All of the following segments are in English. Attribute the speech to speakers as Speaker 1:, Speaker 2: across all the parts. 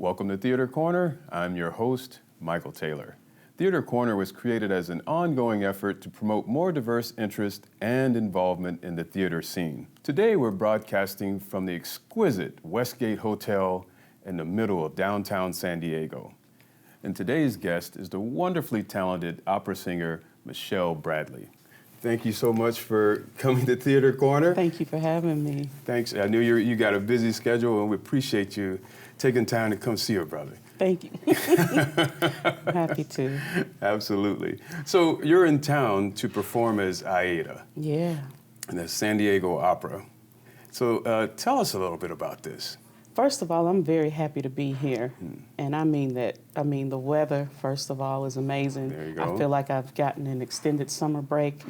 Speaker 1: Welcome to Theater Corner. I'm your host, Michael Taylor. Theater Corner was created as an ongoing effort to promote more diverse interest and involvement in the theater scene. Today we're broadcasting from the exquisite Westgate Hotel in the middle of downtown San Diego. And today's guest is the wonderfully talented opera singer, Michelle Bradley. Thank you so much for coming to Theater Corner.
Speaker 2: Thank you for having me.
Speaker 1: Thanks. I knew you got a busy schedule, and we appreciate you taking time to come see our brother.
Speaker 2: Thank you. I'm happy to.
Speaker 1: Absolutely. So you're in town to perform as Aida
Speaker 2: Yeah.
Speaker 1: in the San Diego Opera. So tell us a little bit about this.
Speaker 2: First of all, I'm very happy to be here. And I mean that. I mean, the weather, first of all, is amazing.
Speaker 1: There you go.
Speaker 2: I feel like I've gotten an extended summer break.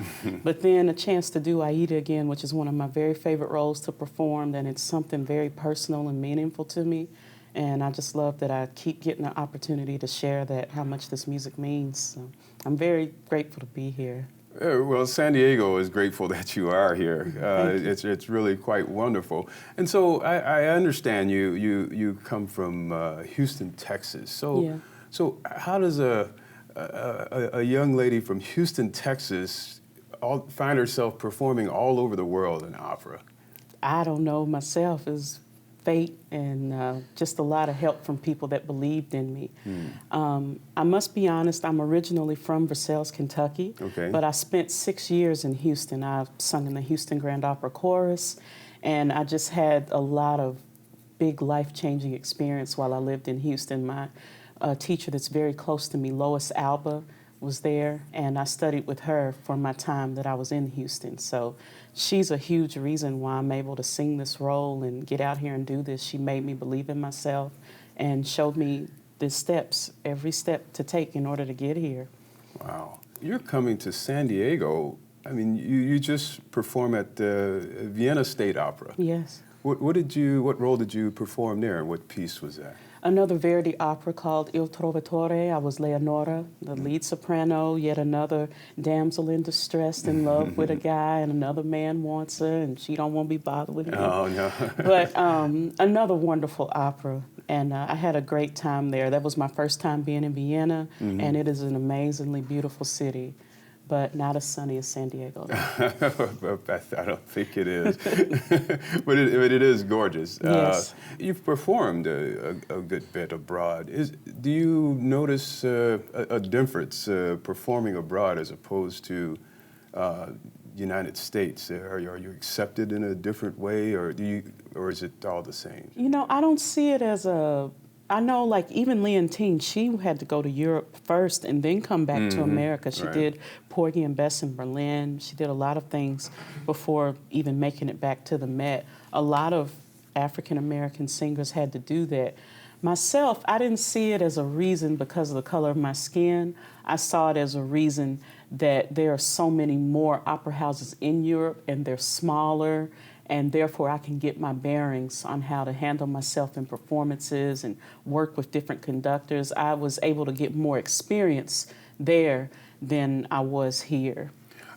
Speaker 2: But then a chance to do Aida again, which is one of my very favorite roles to perform, and it's something very personal and meaningful to me. And I just love that I keep getting the opportunity to share that, how much this music means. So I'm very grateful to be here.
Speaker 1: Well, San Diego is grateful that you are here. It's really quite wonderful. And so I understand you come from Houston, Texas. So how does a young lady from Houston, Texas, find herself performing all over the world in opera?
Speaker 2: I don't know myself. It's fate and just a lot of help from people that believed in me. I must be honest, I'm originally from Versailles, Kentucky, but I spent 6 years in Houston. I've sung in the Houston Grand Opera Chorus, and I just had a lot of big life-changing experience while I lived in Houston. My teacher that's very close to me, Lois Alba, was there, and I studied with her for my time that I was in Houston. So she's a huge reason why I'm able to sing this role and get out here and do this. She made me believe in myself and showed me the steps, every step to take in order to get here.
Speaker 1: Wow. You're coming to San Diego. I mean, you just perform at the Vienna State Opera.
Speaker 2: Yes.
Speaker 1: What role did you perform there? What piece was that?
Speaker 2: Another Verdi opera called Il Trovatore. I was Leonora, the lead soprano, yet another damsel in distress in love with a guy, and another man wants her, and she don't want to be bothered with him.
Speaker 1: Oh, no.
Speaker 2: But another wonderful opera, and I had a great time there. That was my first time being in Vienna, and it is an amazingly beautiful city, but not as sunny as San Diego.
Speaker 1: I don't think it is, but it is gorgeous.
Speaker 2: Yes.
Speaker 1: You've performed a good bit abroad. Do you notice a difference performing abroad as opposed to United States? Are you accepted in a different way, or is it all the same?
Speaker 2: You know, I don't see it as I know, like, even Leontine, she had to go to Europe first and then come back to America. She did Porgy and Bess in Berlin. She did a lot of things before even making it back to the Met. A lot of African-American singers had to do that. Myself, I didn't see it as a reason because of the color of my skin. I saw it as a reason that there are so many more opera houses in Europe, and they're smaller, and therefore I can get my bearings on how to handle myself in performances and work with different conductors. I was able to get more experience there than I was here.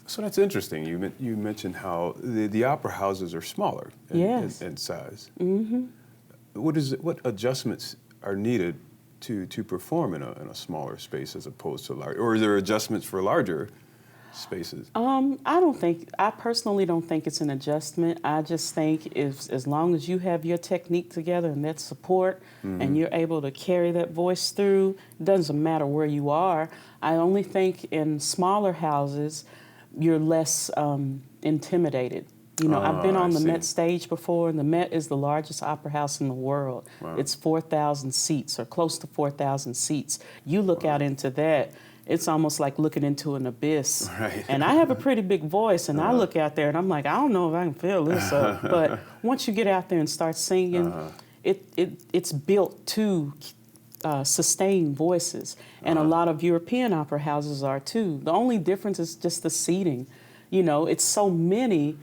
Speaker 1: So that's interesting. You mentioned how the opera houses are smaller in size. What adjustments are needed to perform in a smaller space as opposed to large, or are there adjustments for larger spaces?
Speaker 2: I personally don't think it's an adjustment. I just think as long as you have your technique together and that support and you're able to carry that voice through, it doesn't matter where you are. I only think in smaller houses, you're less intimidated. You know, I've been on the Met stage before, and the Met is the largest opera house in the world. Wow. It's 4,000 seats, or close to 4,000 seats. You look out into that, it's almost like looking into an abyss.
Speaker 1: Right.
Speaker 2: And I have a pretty big voice, and I look out there and I'm like, I don't know if I can fill this up. But once you get out there and start singing, it's built to sustain voices. And a lot of European opera houses are too. The only difference is just the seating. You know, it's so many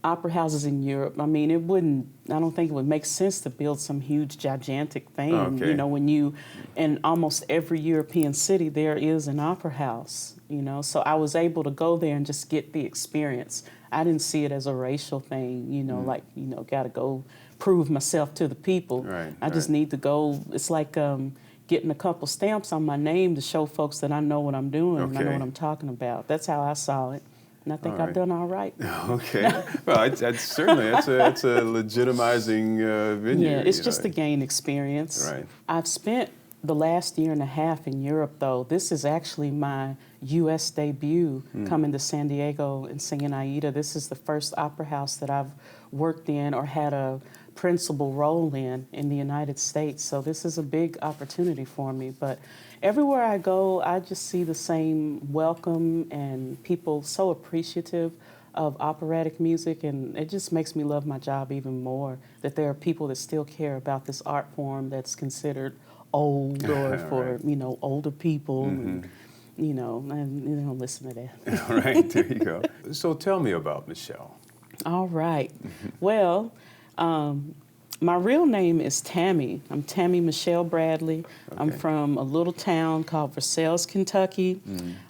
Speaker 2: opera houses in Europe. I mean, I don't think it would make sense to build some huge, gigantic thing. You know, in almost every European city, there is an opera house, you know. So I was able to go there and just get the experience. I didn't see it as a racial thing, like, got to go prove myself to the people.
Speaker 1: Right,
Speaker 2: I just need to go. It's like getting a couple stamps on my name to show folks that I know what I'm doing and I know what I'm talking about. That's how I saw it. And I think I've done all right.
Speaker 1: Okay. Well, it's certainly, it's a legitimizing venue.
Speaker 2: Yeah, it's just to gain experience.
Speaker 1: Right.
Speaker 2: I've spent the last year and a half in Europe, though. This is actually my U.S. debut coming to San Diego and singing Aida. This is the first opera house that I've worked in or had a principal role in the United States. So this is a big opportunity for me. But everywhere I go, I just see the same welcome and people so appreciative of operatic music, and it just makes me love my job even more, that there are people that still care about this art form that's considered old or for,
Speaker 1: right.
Speaker 2: Older people. And, and they don't listen to that.
Speaker 1: All right, there you go. So tell me about Michelle.
Speaker 2: All right. Well, my real name is Tammy. I'm Tammy Michelle Bradley. Okay. I'm from a little town called Versailles, Kentucky.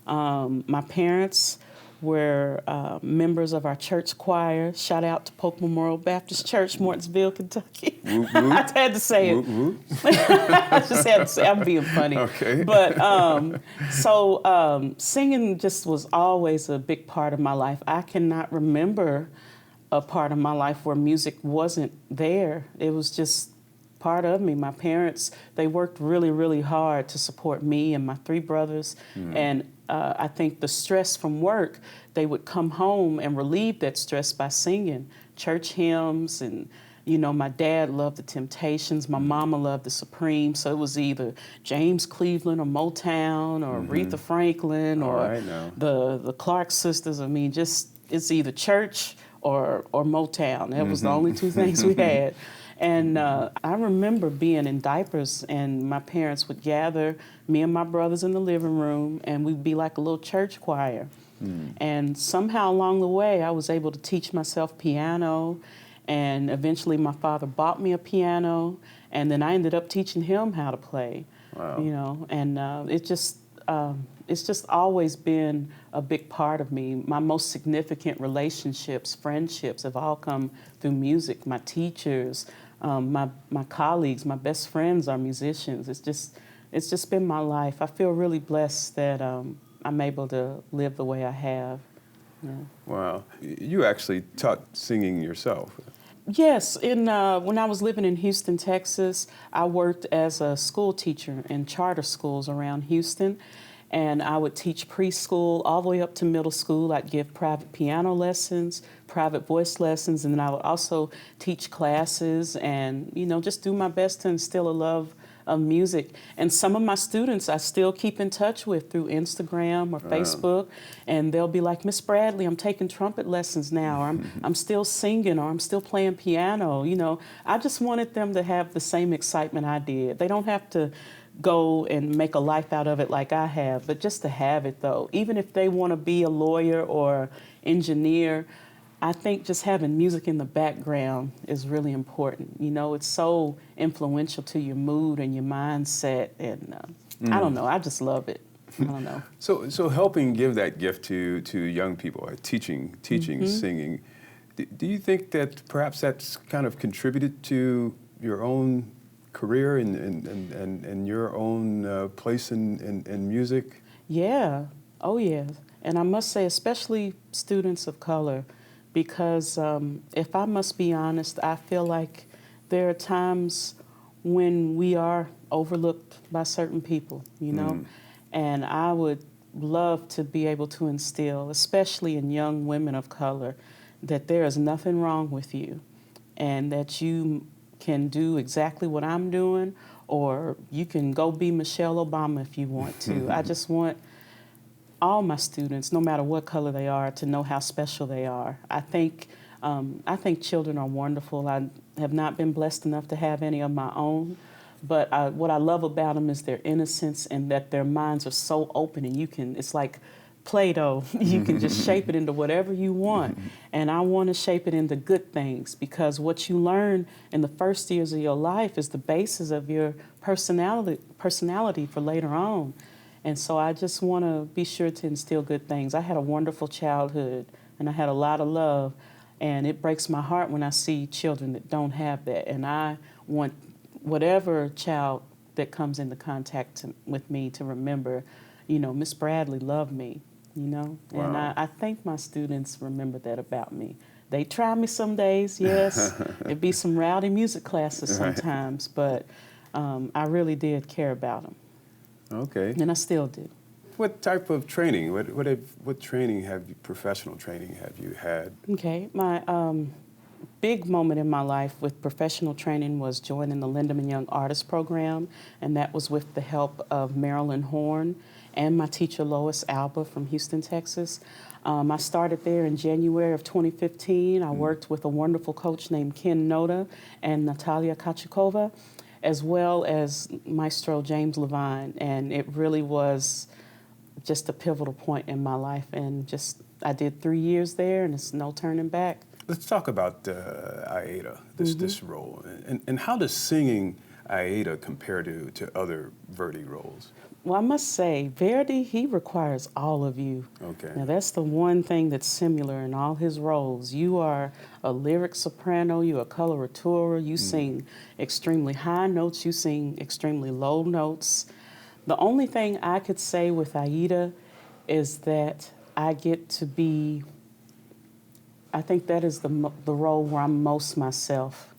Speaker 2: My parents were members of our church choir. Shout out to Polk Memorial Baptist Church, Mortonsville, Kentucky.
Speaker 1: Woot, woot.
Speaker 2: I had to say it.
Speaker 1: Woot, woot.
Speaker 2: I just had to say, I'm being funny.
Speaker 1: Okay.
Speaker 2: But singing just was always a big part of my life. I cannot remember a part of my life where music wasn't there. It was just part of me. My parents, they worked really, really hard to support me and my three brothers. And I think the stress from work, they would come home and relieve that stress by singing church hymns. And, my dad loved the Temptations. My mama loved the Supremes. So it was either James Cleveland or Motown or Aretha Franklin or the Clark sisters. I mean, just it's either church or Motown. That was the only two things we had. And I remember being in diapers, and my parents would gather me and my brothers in the living room, and we'd be like a little church choir. And somehow along the way, I was able to teach myself piano, and eventually my father bought me a piano, and then I ended up teaching him how to play.
Speaker 1: Wow.
Speaker 2: And it's just always been a big part of me. My most significant relationships, friendships have all come through music. My teachers, my colleagues, my best friends are musicians. It's just been my life. I feel really blessed that I'm able to live the way I have. Yeah.
Speaker 1: Wow. You actually taught singing yourself.
Speaker 2: Yes, when I was living in Houston, Texas, I worked as a school teacher in charter schools around Houston. And I would teach preschool all the way up to middle school. I'd give private piano lessons, private voice lessons, and then I would also teach classes and, just do my best to instill a love of music. And some of my students I still keep in touch with through Instagram or Facebook, and they'll be like, Miss Bradley, I'm taking trumpet lessons now, or I'm still singing, or I'm still playing piano. I just wanted them to have the same excitement I did. They don't have to go and make a life out of it like I have, but just to have it, though. Even if they want to be a lawyer or engineer, I think just having music in the background is really important. It's so influential to your mood and your mindset, and I don't know, I just love it. I don't know.
Speaker 1: So helping give that gift to young people, teaching, singing, do you think that perhaps that's kind of contributed to your own career and your own place in music?
Speaker 2: Yeah. Oh, yeah. And I must say, especially students of color, because if I must be honest, I feel like there are times when we are overlooked by certain people, and I would love to be able to instill, especially in young women of color, that there is nothing wrong with you and that you can do exactly what I'm doing, or you can go be Michelle Obama if you want to. I just want all my students, no matter what color they are, to know how special they are. I think children are wonderful. I have not been blessed enough to have any of my own, but what I love about them is their innocence and that their minds are so open, and it's like Play-Doh. You can just shape it into whatever you want. And I want to shape it into good things, because what you learn in the first years of your life is the basis of your personality for later on. And so I just want to be sure to instill good things. I had a wonderful childhood, and I had a lot of love. And it breaks my heart when I see children that don't have that. And I want whatever child that comes into contact with me to remember, you know, Miss Bradley loved me, you know.
Speaker 1: Wow.
Speaker 2: And I think my students remember that about me. They try me some days, yes. It'd be some rowdy music classes sometimes, but I really did care about them.
Speaker 1: Okay.
Speaker 2: And I still do.
Speaker 1: What type of training? What training professional training have you had?
Speaker 2: Okay, my big moment in my life with professional training was joining the Lindemann Young Artist Program, and that was with the help of Marilyn Horn and my teacher Lois Alba from Houston, Texas. I started there in January of 2015. I worked with a wonderful coach named Ken Noda and Natalia Kachikova, as well as Maestro James Levine, and it really was just a pivotal point in my life, and I did 3 years there, and it's no turning back.
Speaker 1: Let's talk about Aida, this role, and how does singing Aida compare to other Verdi roles?
Speaker 2: Well, I must say, Verdi, he requires all of you.
Speaker 1: Okay.
Speaker 2: Now, that's the one thing that's similar in all his roles. You are a lyric soprano, you're a coloratura, you sing extremely high notes, you sing extremely low notes. The only thing I could say with Aida is that I get to be, I think that is the role where I'm most myself.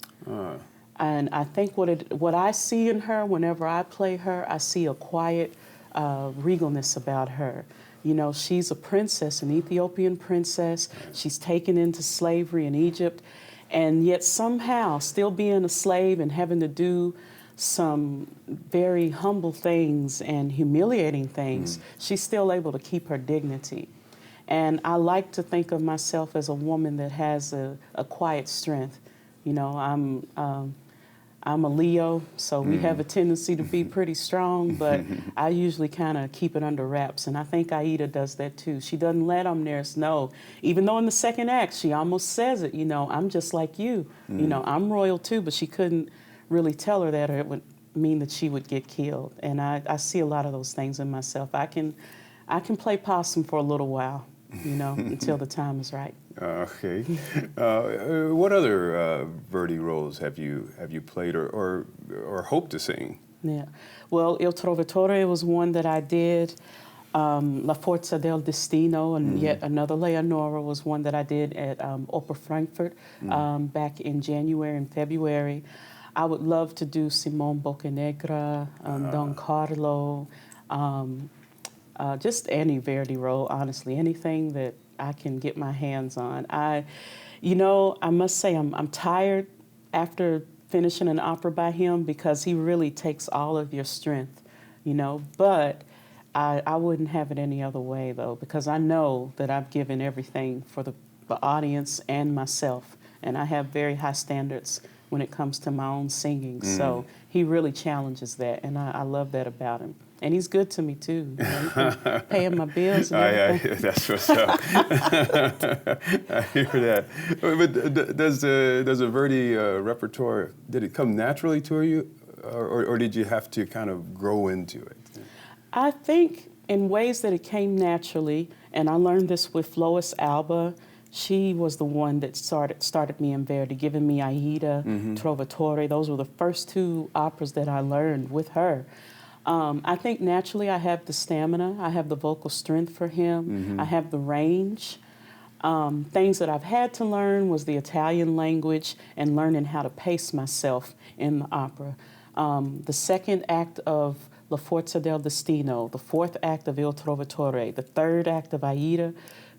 Speaker 2: And I think what I see in her whenever I play her, I see a quiet regalness about her. You know, she's a princess, an Ethiopian princess. She's taken into slavery in Egypt, and yet somehow still being a slave and having to do some very humble things and humiliating things, she's still able to keep her dignity. And I like to think of myself as a woman that has a quiet strength. You know, I'm a Leo, so we have a tendency to be pretty strong, but I usually kind of keep it under wraps, and I think Aida does that too. She doesn't let Amneris know, even though in the second act she almost says it, you know, I'm just like you. You know, I'm royal too, but she couldn't really tell her that, or it would mean that she would get killed. And I see a lot of those things in myself. I can play possum for a little while, you know, until the time is right.
Speaker 1: Okay. What other Verdi roles have you played or hope to sing?
Speaker 2: Yeah. Well, Il Trovatore was one that I did. La Forza del Destino, and yet another Leonora was one that I did at Opera Frankfurt back in January and February. I would love to do Simone Boccanegra, Don Carlo, just any Verdi role, honestly, anything that I can get my hands on. You know, I must say I'm tired after finishing an opera by him because he really takes all of your strength, you know, but I wouldn't have it any other way, though, because I know that I've given everything for the audience and myself, and I have very high standards when it comes to my own singing. So he really challenges that, and I love that about him. And he's good to me, too. You know, paying my bills and everything.
Speaker 1: That's what's up. I hear that. But does a Verdi repertoire, did it come naturally to you, or did you have to kind of grow into it?
Speaker 2: I think in ways that it came naturally, and I learned this with Lois Alba. She was the one that started me in Verdi, giving me Aida, Trovatore. Those were the first two operas that I learned with her. I think naturally I have the stamina, I have the vocal strength for him, I have the range. Things that I've had to learn was the Italian language and learning how to pace myself in the opera. The second act of La Forza del Destino, the fourth act of Il Trovatore, the third act of Aida,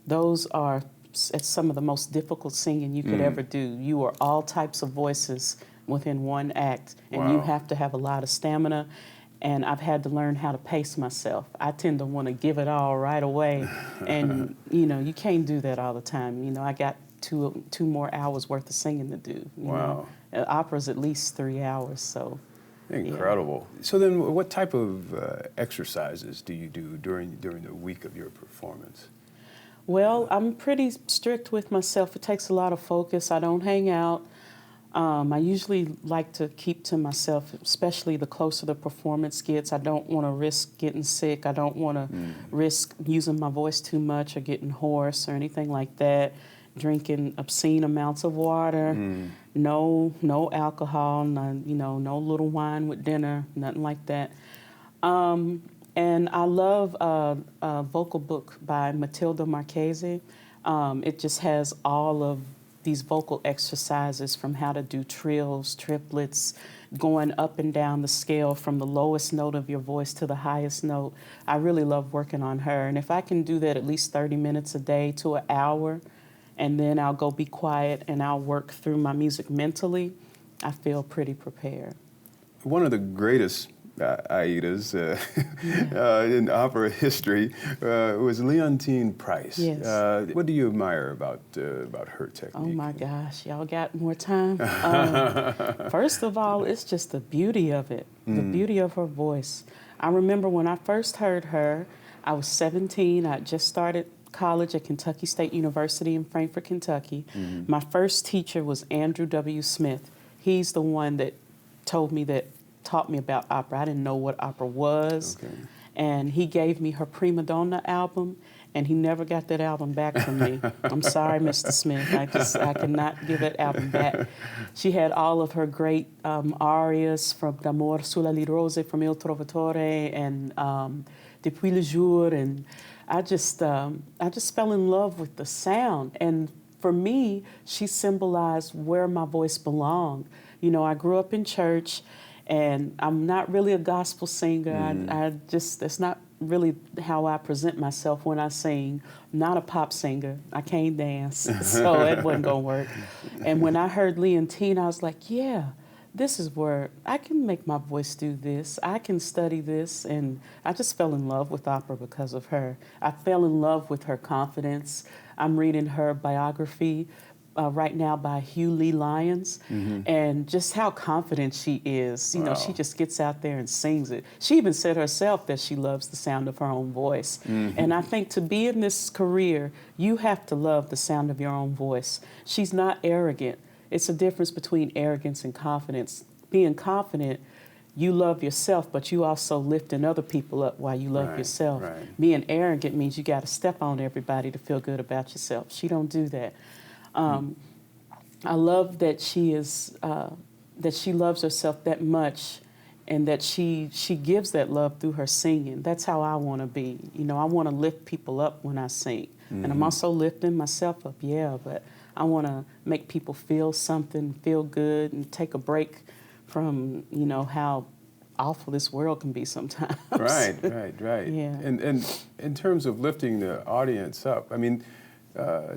Speaker 2: those are some of the most difficult singing you could ever do. You are all types of voices within one act, and you have to have a lot of stamina, and I've had to learn how to pace myself. I tend to want to give it all right away, and you know, you can't do that all the time. You know, I got two more hours worth of singing to do. You know? Opera's at least 3 hours, so.
Speaker 1: Incredible. Yeah. So then what type of exercises do you do during the week of your performance?
Speaker 2: Well, I'm pretty strict with myself. It takes a lot of focus. I don't hang out. I usually like to keep to myself, especially the closer the performance gets. I don't want to risk getting sick. I don't want to risk using my voice too much or getting hoarse or anything like that. Drinking obscene amounts of water, no alcohol, no little wine with dinner, nothing like that. And I love a vocal book by Matilda Marchese. It just has all of these vocal exercises from how to do trills, triplets, going up and down the scale from the lowest note of your voice to the highest note. I really love working on her. And if I can do that at least 30 minutes a day to an hour, and then I'll go be quiet and I'll work through my music mentally, I feel pretty prepared.
Speaker 1: One of the greatest Aidas in opera history was Leontine Price.
Speaker 2: Yes.
Speaker 1: What do you admire about her technique?
Speaker 2: Oh my gosh, y'all got more time? First of all, it's just the beauty of it, the beauty of her voice. I remember when I first heard her, I was 17. I just started college at Kentucky State University in Frankfort, Kentucky. My first teacher was Andrew W. Smith. He's the one that taught me about opera. I didn't know what opera was. Okay. And he gave me her Prima Donna album, and he never got that album back from me. I'm sorry, Mr. Smith. I cannot give that album back. She had all of her great arias from D'Amor sulla li rose from Il Trovatore and Depuis le jour, and I just fell in love with the sound. And for me, she symbolized where my voice belonged. You know, I grew up in church, and I'm not really a gospel singer. That's not really how I present myself when I sing. I'm not a pop singer. I can't dance, so it wasn't gonna work. And when I heard Leontine, I was like, yeah, this is where I can make my voice do this. I can study this, and I just fell in love with opera because of her. I fell in love with her confidence. I'm reading her biography right now by Hugh Lee Lyons, and just how confident she is. You know, she just gets out there and sings it. She even said herself that she loves the sound of her own voice. And I think to be in this career, you have to love the sound of your own voice. She's not arrogant. It's a difference between arrogance and confidence. Being confident, you love yourself, but you also lifting other people up while you love yourself. Right. Being arrogant means you got to step on everybody to feel good about yourself. She don't do that. I love that she is that she loves herself that much, and that she gives that love through her singing. That's how I want to be. You know, I want to lift people up when I sing, and I'm also lifting myself up. Yeah, but I want to make people feel something, feel good, and take a break from how awful this world can be sometimes.
Speaker 1: Right.
Speaker 2: Yeah.
Speaker 1: And in terms of lifting the audience up, I mean.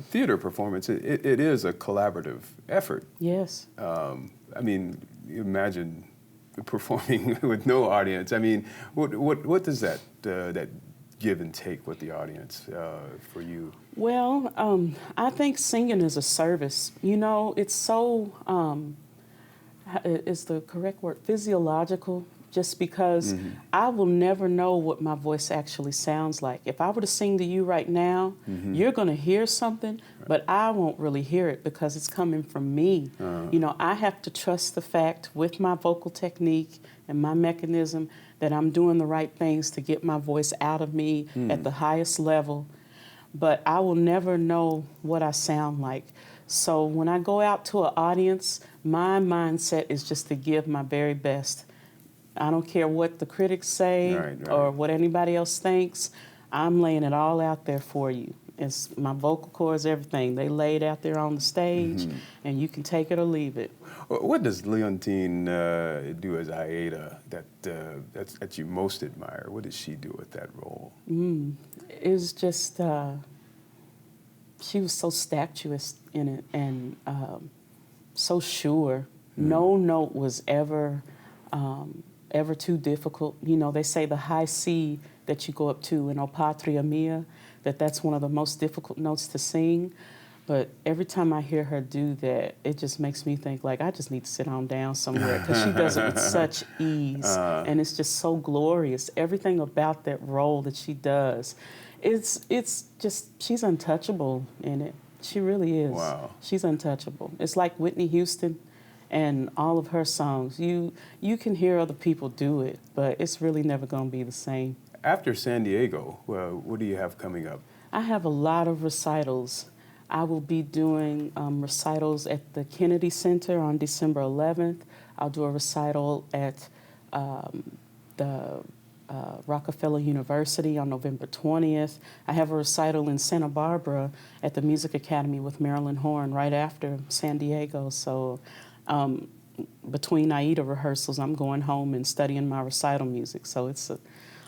Speaker 1: Theater performance, it is a collaborative effort.
Speaker 2: Yes.
Speaker 1: I mean, imagine performing with no audience. I mean, what does that give and take with the audience for you?
Speaker 2: Well, I think singing is a service. You know, it's so, is the correct word, physiological, just because I will never know what my voice actually sounds like. If I were to sing to you right now, you're going to hear something, but I won't really hear it because it's coming from me. You know, I have to trust the fact with my vocal technique and my mechanism that I'm doing the right things to get my voice out of me at the highest level, but I will never know what I sound like. So when I go out to an audience, my mindset is just to give my very best. I don't care what the critics say or what anybody else thinks. I'm laying it all out there for you. It's my vocal cords, everything. They lay it out there on the stage, and you can take it or leave it.
Speaker 1: What does Leontine do as Aida that you most admire? What does she do with that role?
Speaker 2: It's just, she was so statuesque in it and so sure. No note was ever too difficult. You know, they say the high C that you go up to in O Patria Mia, that's one of the most difficult notes to sing. But every time I hear her do that, it just makes me think, like, I just need to sit on down somewhere, because she does it with such ease. And it's just so glorious. Everything about that role that she does, it's just, she's untouchable in it. She really is.
Speaker 1: Wow.
Speaker 2: She's untouchable. It's like Whitney Houston and all of her songs. You can hear other people do it, but it's really never going to be the same.
Speaker 1: After San Diego, what do you have coming up?
Speaker 2: I have a lot of recitals. I will be doing recitals at the Kennedy Center on December 11th. I'll do a recital at the Rockefeller University on November 20th. I have a recital in Santa Barbara at the Music Academy with Marilyn Horne right after San Diego. So between AIDA rehearsals, I'm going home and studying my recital music. So it's an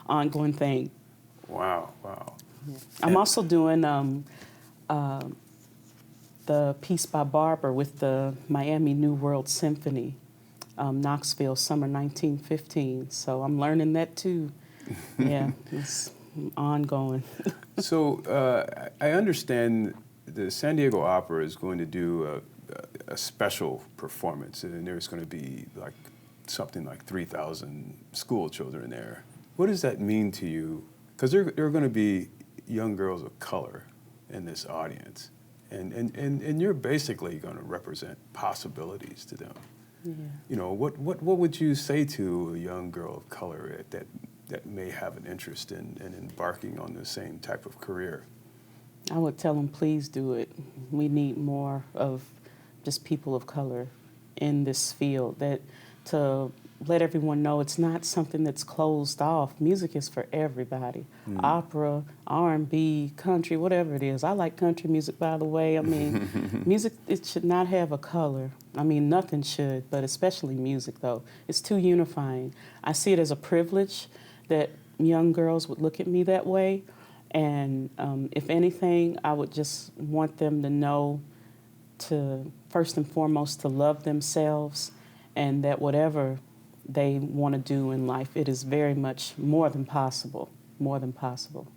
Speaker 2: ongoing thing.
Speaker 1: Wow, wow.
Speaker 2: Yeah. I'm also doing the piece by Barber with the Miami New World Symphony, Knoxville, summer 1915. So I'm learning that too. Yeah, it's ongoing.
Speaker 1: So I understand the San Diego Opera is going to do a special performance, and there's going to be like something like 3,000 school children there. What does that mean to you? Because there are going to be young girls of color in this audience, and you're basically going to represent possibilities to them.
Speaker 2: Yeah.
Speaker 1: You know, what would you say to a young girl of color that may have an interest in embarking on the same type of career?
Speaker 2: I would tell them, please do it. We need more of just people of color in this field, that to let everyone know it's not something that's closed off. Music is for everybody. Opera, R&B, country, whatever it is. I like country music, by the way. I mean, music, it should not have a color. I mean, nothing should, but especially music, though. It's too unifying. I see it as a privilege that young girls would look at me that way. And if anything, I would just want them to know to, first and foremost, to love themselves, and that whatever they want to do in life, it is very much more than possible, more than possible.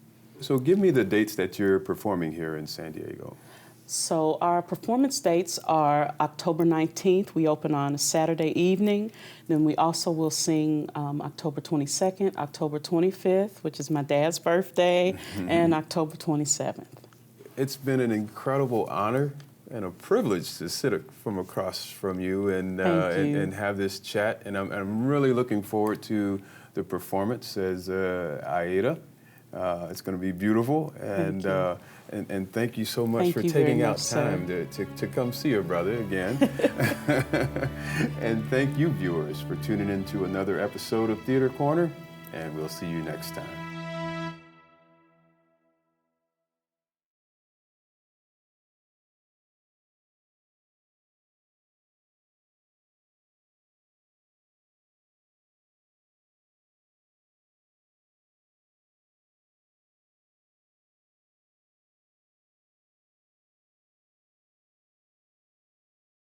Speaker 1: So give me the dates that you're performing here in San Diego.
Speaker 2: So our performance dates are October 19th. We open on a Saturday evening. Then we also will sing October 22nd, October 25th, which is my dad's birthday, and October 27th.
Speaker 1: It's been an incredible honor and a privilege to sit from across from you and have this chat. And I'm really looking forward to the performance as Aida. It's going to be beautiful, and thank you so much for taking out time to come see your brother again. And thank you, viewers, for tuning in to another episode of Theater Corner, and we'll see you next time.